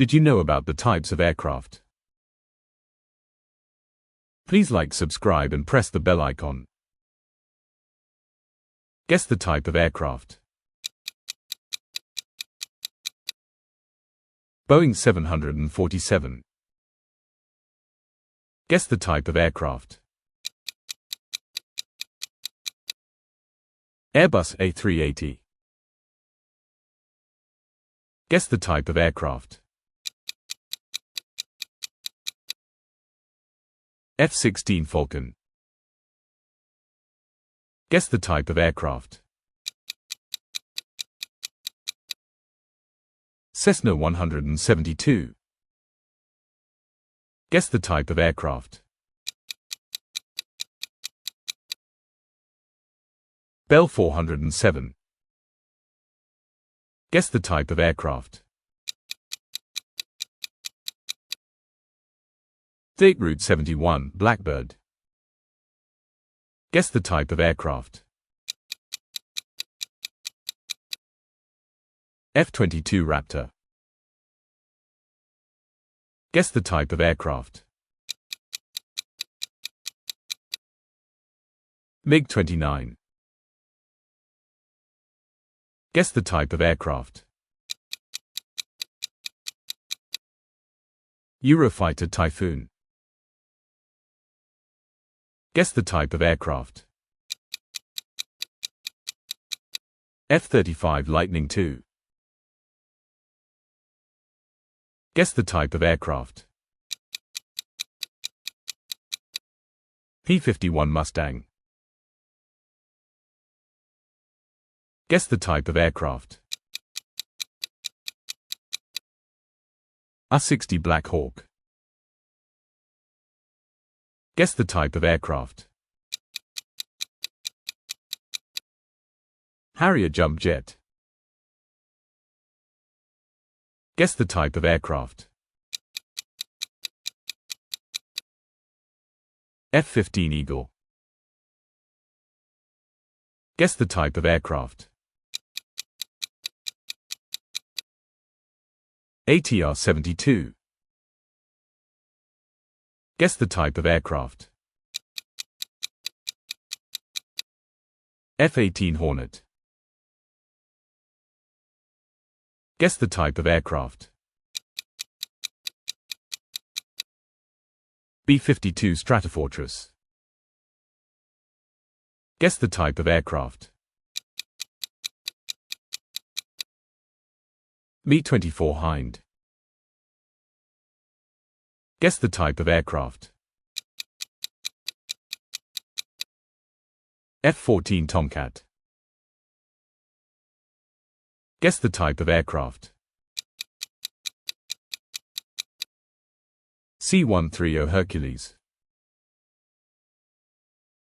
Did you know about the types of aircraft? Please like, subscribe and press the bell icon. Guess the type of aircraft. Boeing 747. Guess the type of aircraft. Airbus A380. Guess the type of aircraft. F-16 Falcon. Guess the type of aircraft. Cessna 172. Guess the type of aircraft. Bell 407. Guess the type of aircraft. Route 71 Blackbird. Guess the type of aircraft. F-22 Raptor. Guess the type of aircraft. MiG-29. Guess the type of aircraft. Eurofighter Typhoon. Guess the type of aircraft. F-35 Lightning II. Guess the type of aircraft. P-51 Mustang. Guess the type of aircraft. A-60 Black Hawk. Guess the type of aircraft. Harrier Jump Jet. Guess the type of aircraft. F-15 Eagle. Guess the type of aircraft. ATR-72. Guess the type of aircraft. F-18 Hornet. Guess the type of aircraft. B-52 Stratofortress. Guess the type of aircraft. Mi-24 Hind. Guess the type of aircraft. F-14 Tomcat. Guess the type of aircraft. C-130 Hercules.